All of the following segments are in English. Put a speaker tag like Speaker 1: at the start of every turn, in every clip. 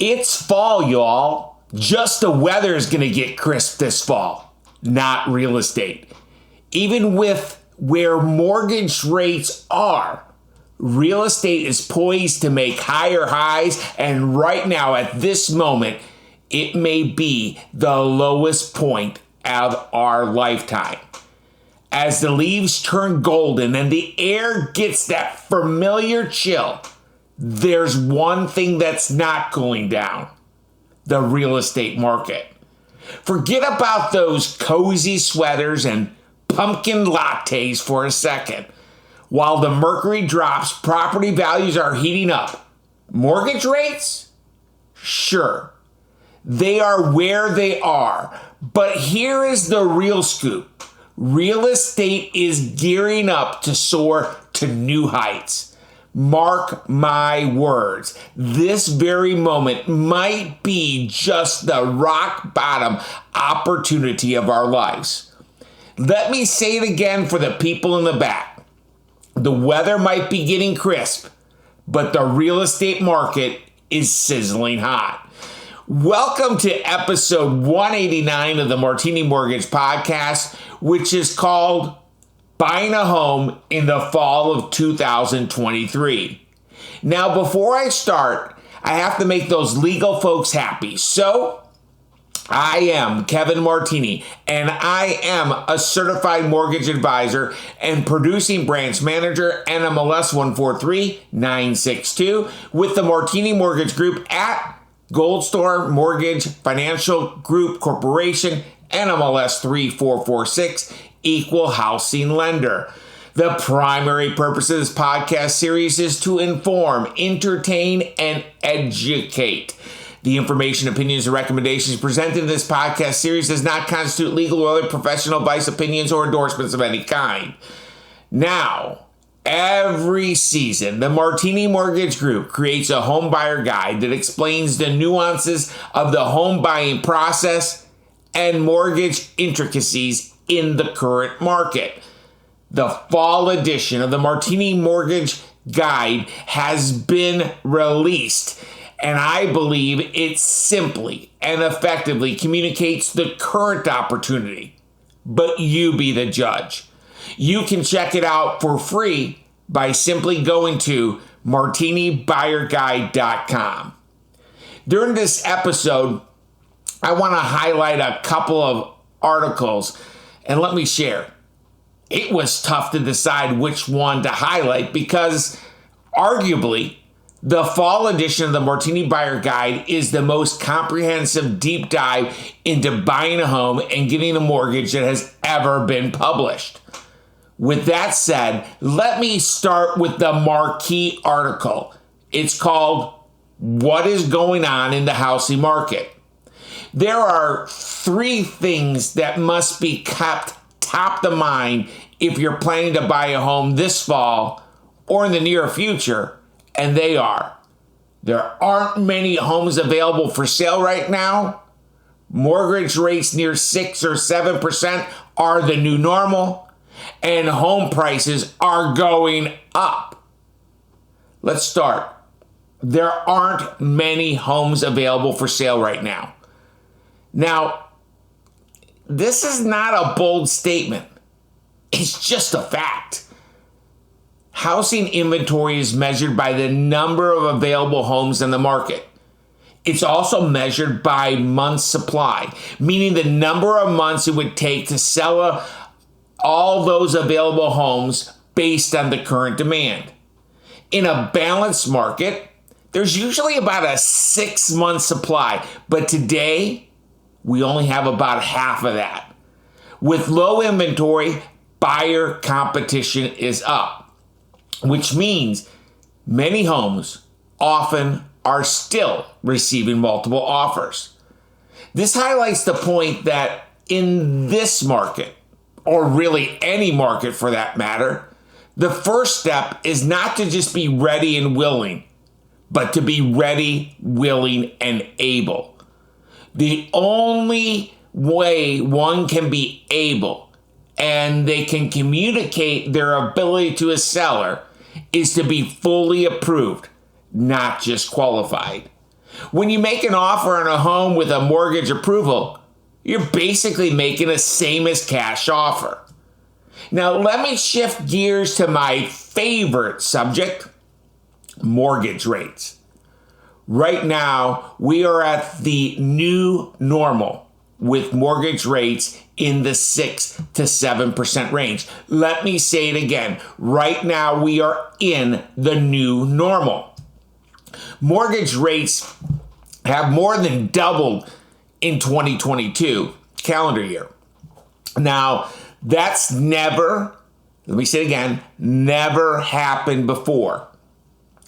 Speaker 1: It's fall, y'all. Just the weather is going to get crisp this fall, not real estate. Even with where mortgage rates are, real estate is poised to make higher highs, and right now at this moment, it may be the lowest point of our lifetime. As the leaves turn golden and the air gets that familiar chill, there's one thing that's not cooling down: the real estate market. Forget about those cozy sweaters and pumpkin lattes for a second. While the mercury drops, property values are heating up. Mortgage rates? Sure, they are where they are. But here is the real scoop. Real estate is gearing up to soar to new heights. Mark my words, this very moment might be just the rock bottom opportunity of our lives. Let me say it again for the people in the back. The weather might be getting crisp, but the real estate market is sizzling hot. Welcome to episode 189 of the Martini Mortgage Podcast, which is called Buying a Home in the Fall of 2023. Now, before I start, I have to make those legal folks happy. So, I am Kevin Martini, and I am a certified mortgage advisor and producing branch manager, NMLS 143962, with the Martini Mortgage Group at Gold Star Mortgage Financial Group Corporation, NMLS 3446, Equal Housing Lender. The primary purpose of this podcast series is to inform, entertain, and educate. The information, opinions, and recommendations presented in this podcast series does not constitute legal or other professional advice, opinions, or endorsements of any kind. Now, every season, the Martini Mortgage Group creates a home buyer guide that explains the nuances of the home buying process and mortgage intricacies in the current market. The fall edition of the Martini Mortgage Guide has been released, and I believe it simply and effectively communicates the current opportunity. But you be the judge. You can check it out for free by simply going to martinibuyerguide.com. During this episode, I want to highlight a couple of articles, and let me share. It was tough to decide which one to highlight because arguably the fall edition of the Martini Buyer Guide is the most comprehensive deep dive into buying a home and getting a mortgage that has ever been published. With that said, let me start with the marquee article. It's called What is Going On in the Housing Market? There are three things that must be kept top of mind if you're planning to buy a home this fall or in the near future, and they are: there aren't many homes available for sale right now. Mortgage rates near 6 or 7% are the new normal, and home prices are going up. Let's start. There aren't many homes available for sale right now. Now, this is not a bold statement. It's just a fact. Housing inventory is measured by the number of available homes in the market. It's also measured by months supply, meaning the number of months it would take to sell all those available homes based on the current demand. In a balanced market, there's usually about a 6-month supply, but today we only have about half of that. With low inventory, buyer competition is up, which means many homes often are still receiving multiple offers. This highlights the point that in this market, or really any market for that matter, the first step is not to just be ready and willing, but to be ready, willing, and able. The only way one can be able and they can communicate their ability to a seller is to be fully approved, not just qualified. When you make an offer on a home with a mortgage approval, you're basically making a same as cash offer. Now, let me shift gears to my favorite subject, mortgage rates. Right now, we are at the new normal with mortgage rates in the 6 to 7% range. Let me say it again. Right now, we are in the new normal. Mortgage rates have more than doubled in 2022 calendar year. Now, that's never, let me say it again, never happened before.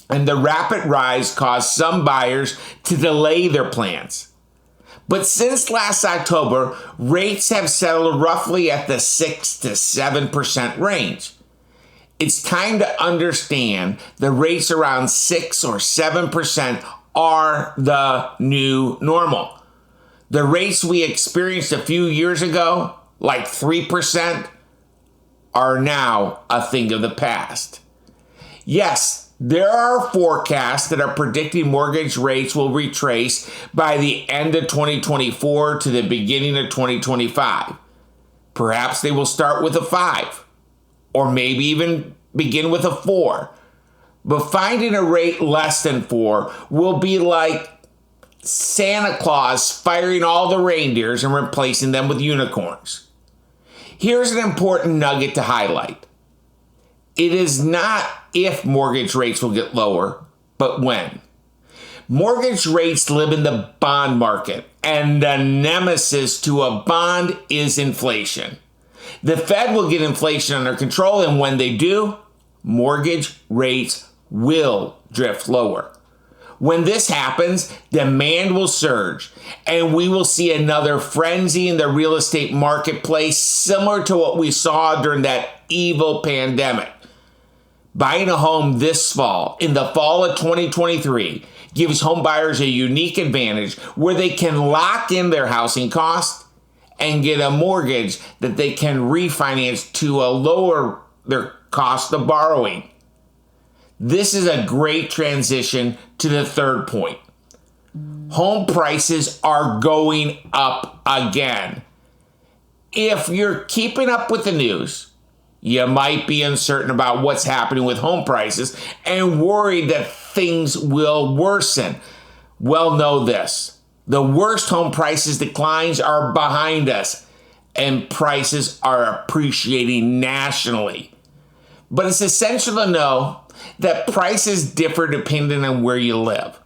Speaker 1: And the rapid rise caused some buyers to delay their plans. But since last October, rates have settled roughly at the 6 to 7% range. It's time to understand the rates around 6 or 7% are the new normal. The rates we experienced a few years ago, like 3%, are now a thing of the past. Yes, there are forecasts that are predicting mortgage rates will retrace by the end of 2024 to the beginning of 2025. Perhaps they will start with a 5, or maybe even begin with a 4. But finding a rate less than 4 will be like Santa Claus firing all the reindeers and replacing them with unicorns. Here's an important nugget to highlight. It is not if mortgage rates will get lower, but when. Mortgage rates live in the bond market, and the nemesis to a bond is inflation. The Fed will get inflation under control, and when they do, mortgage rates will drift lower. When this happens, demand will surge, and we will see another frenzy in the real estate marketplace similar to what we saw during that evil pandemic. Buying a home this fall, in the fall of 2023, gives home buyers a unique advantage where they can lock in their housing costs and get a mortgage that they can refinance to lower their cost of borrowing. This is a great transition to the third point. Home prices are going up again. If you're keeping up with the news, you might be uncertain about what's happening with home prices and worried that things will worsen. Well, know this. The worst home prices declines are behind us, and prices are appreciating nationally. But it's essential to know that prices differ depending on where you live.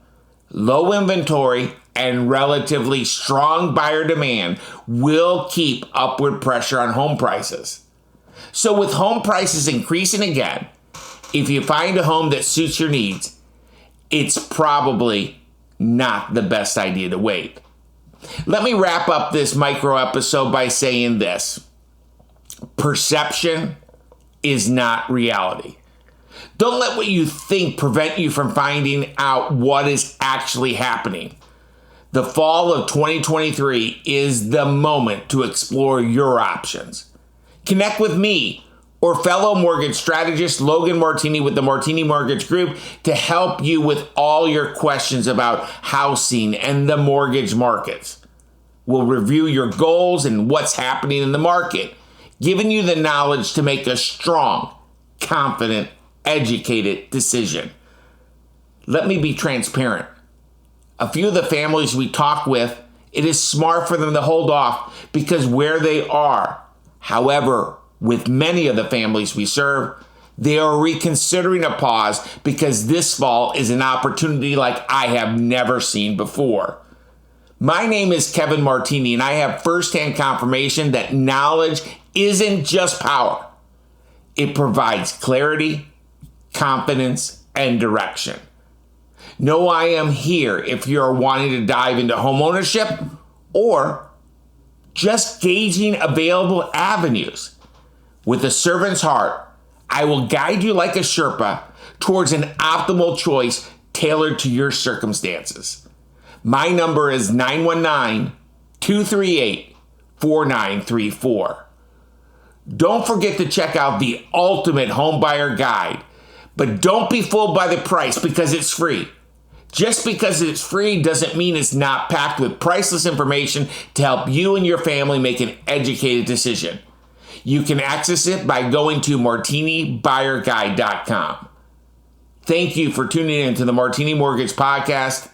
Speaker 1: Low inventory and relatively strong buyer demand will keep upward pressure on home prices. So with home prices increasing again, if you find a home that suits your needs, it's probably not the best idea to wait. Let me wrap up this micro episode by saying this. Perception is not reality. Don't let what you think prevent you from finding out what is actually happening. The fall of 2023 is the moment to explore your options. Connect with me or fellow mortgage strategist Logan Martini with the Martini Mortgage Group to help you with all your questions about housing and the mortgage markets. We'll review your goals and what's happening in the market, giving you the knowledge to make a strong, confident, educated decision. Let me be transparent. A few of the families we talk with, it is smart for them to hold off because where they are. However, with many of the families we serve, they are reconsidering a pause because this fall is an opportunity like I have never seen before. My name is Kevin Martini, and I have firsthand confirmation that knowledge isn't just power. It provides clarity, confidence, and direction. Know I am here if you're wanting to dive into homeownership or just gauging available avenues. With a servant's heart, I will guide you like a Sherpa towards an optimal choice tailored to your circumstances. My number is 919-238-4934. Don't forget to check out the Ultimate Home Buyer Guide, but don't be fooled by the price because it's free. Just because it's free doesn't mean it's not packed with priceless information to help you and your family make an educated decision. You can access it by going to martinibuyerguide.com. Thank you for tuning in to the Martini Mortgage Podcast,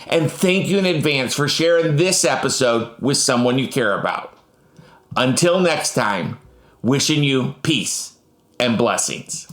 Speaker 1: and thank you in advance for sharing this episode with someone you care about. Until next time, wishing you peace and blessings.